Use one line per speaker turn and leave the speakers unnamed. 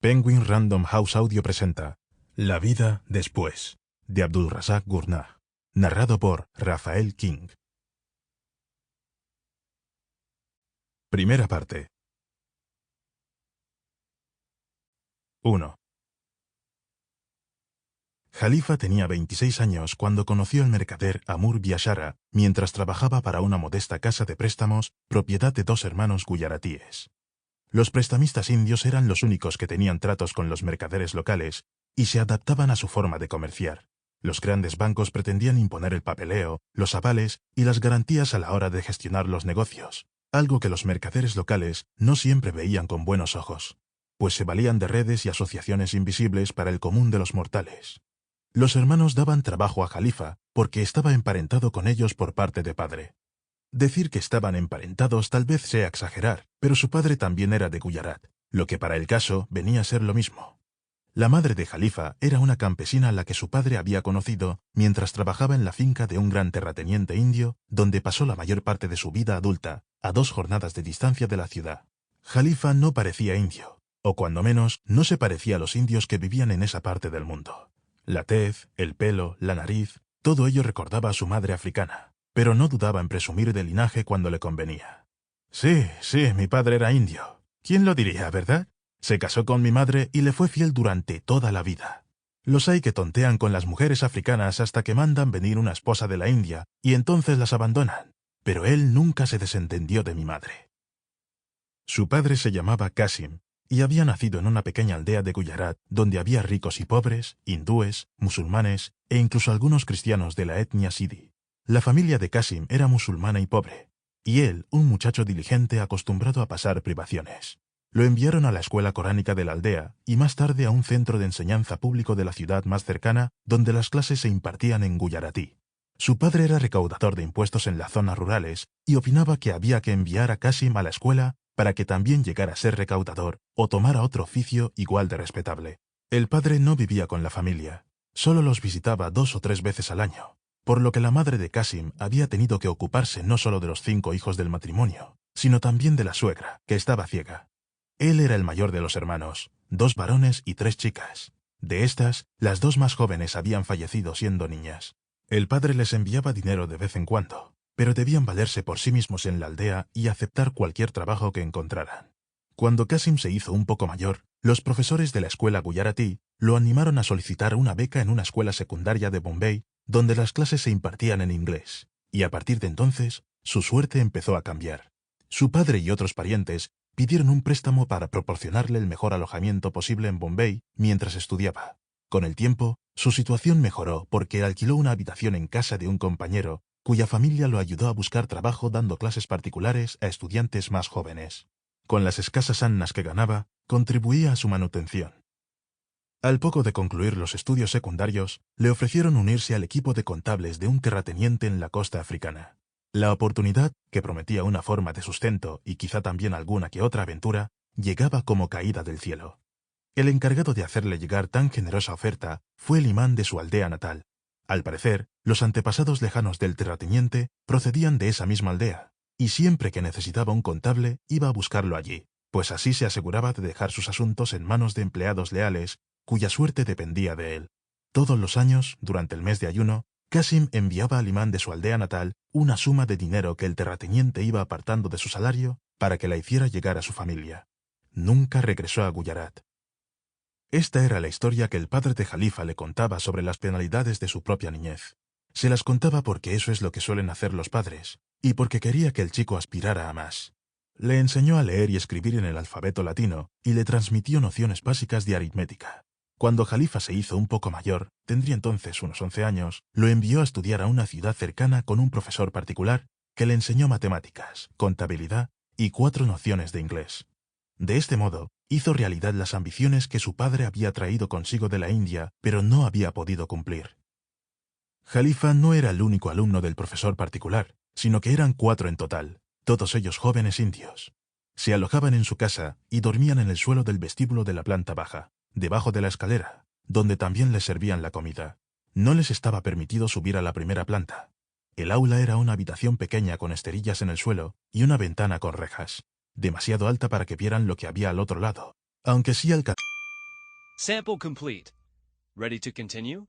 Penguin Random House Audio presenta La vida después, de Abdulrazak Gurnah, narrado por Rafael King. Primera parte. 1. Jalifa tenía 26 años cuando conoció al mercader Amur Biashara mientras trabajaba para una modesta casa de préstamos, propiedad de dos hermanos guyaratíes. Los prestamistas indios eran los únicos que tenían tratos con los mercaderes locales y se adaptaban a su forma de comerciar. Los grandes bancos pretendían imponer el papeleo, los avales y las garantías a la hora de gestionar los negocios, algo que los mercaderes locales no siempre veían con buenos ojos, pues se valían de redes y asociaciones invisibles para el común de los mortales. Los hermanos daban trabajo a Jalifa porque estaba emparentado con ellos por parte de padre. Decir que estaban emparentados tal vez sea exagerar, pero su padre también era de Guyarat, lo que para el caso venía a ser lo mismo. La madre de Jalifa era una campesina a la que su padre había conocido mientras trabajaba en la finca de un gran terrateniente indio, donde pasó la mayor parte de su vida adulta, a 2 jornadas de distancia de la ciudad. Jalifa no parecía indio, o cuando menos no se parecía a los indios que vivían en esa parte del mundo. La tez, el pelo, la nariz, todo ello recordaba a su madre africana, pero no dudaba en presumir de linaje cuando le convenía. Sí, mi padre era indio. ¿Quién lo diría, verdad? Se casó con mi madre y le fue fiel durante toda la vida. Los hay que tontean con las mujeres africanas hasta que mandan venir una esposa de la India y entonces las abandonan, pero él nunca se desentendió de mi madre. Su padre se llamaba Qasim y había nacido en una pequeña aldea de Guyarat donde había ricos y pobres, hindúes, musulmanes e incluso algunos cristianos de la etnia Sidi. La familia de Qasim era musulmana y pobre, y él, un muchacho diligente acostumbrado a pasar privaciones. Lo enviaron a la escuela coránica de la aldea y más tarde a un centro de enseñanza público de la ciudad más cercana donde las clases se impartían en guyaratí. Su padre era recaudador de impuestos en las zonas rurales y opinaba que había que enviar a Qasim a la escuela para que también llegara a ser recaudador o tomara otro oficio igual de respetable. El padre no vivía con la familia, solo los visitaba 2 o 3 veces al año, por lo que la madre de Qasim había tenido que ocuparse no solo de los 5 hijos del matrimonio, sino también de la suegra, que estaba ciega. Él era el mayor de los hermanos, 2 varones y 3 chicas. De estas, las 2 más jóvenes habían fallecido siendo niñas. El padre les enviaba dinero de vez en cuando, pero debían valerse por sí mismos en la aldea y aceptar cualquier trabajo que encontraran. Cuando Qasim se hizo un poco mayor, los profesores de la escuela guyaratí lo animaron a solicitar una beca en una escuela secundaria de Bombay, donde las clases se impartían en inglés, y a partir de entonces, su suerte empezó a cambiar. Su padre y otros parientes pidieron un préstamo para proporcionarle el mejor alojamiento posible en Bombay mientras estudiaba. Con el tiempo, su situación mejoró porque alquiló una habitación en casa de un compañero, cuya familia lo ayudó a buscar trabajo dando clases particulares a estudiantes más jóvenes. Con las escasas annas que ganaba, contribuía a su manutención. Al poco de concluir los estudios secundarios, le ofrecieron unirse al equipo de contables de un terrateniente en la costa africana. La oportunidad, que prometía una forma de sustento y quizá también alguna que otra aventura, llegaba como caída del cielo. El encargado de hacerle llegar tan generosa oferta fue el imán de su aldea natal. Al parecer, los antepasados lejanos del terrateniente procedían de esa misma aldea, y siempre que necesitaba un contable iba a buscarlo allí, pues así se aseguraba de dejar sus asuntos en manos de empleados leales, cuya suerte dependía de él. Todos los años, durante el mes de ayuno, Qasim enviaba al imán de su aldea natal una suma de dinero que el terrateniente iba apartando de su salario para que la hiciera llegar a su familia. Nunca regresó a Guyarat. Esta era la historia que el padre de Jalifa le contaba sobre las penalidades de su propia niñez. Se las contaba porque eso es lo que suelen hacer los padres, y porque quería que el chico aspirara a más. Le enseñó a leer y escribir en el alfabeto latino y le transmitió nociones básicas de aritmética. Cuando Jalifa se hizo un poco mayor, tendría entonces unos 11 años, lo envió a estudiar a una ciudad cercana con un profesor particular que le enseñó matemáticas, contabilidad y 4 nociones de inglés. De este modo, hizo realidad las ambiciones que su padre había traído consigo de la India, pero no había podido cumplir. Jalifa no era el único alumno del profesor particular, sino que eran 4 en total, todos ellos jóvenes indios. Se alojaban en su casa y dormían en el suelo del vestíbulo de la planta baja, debajo de la escalera, donde también les servían la comida. No les estaba permitido subir a la primera planta. El aula era una habitación pequeña con esterillas en el suelo y una ventana con rejas, demasiado alta para que vieran lo que había al otro lado, aunque sí alcanzaban
Sample complete. Ready to continue?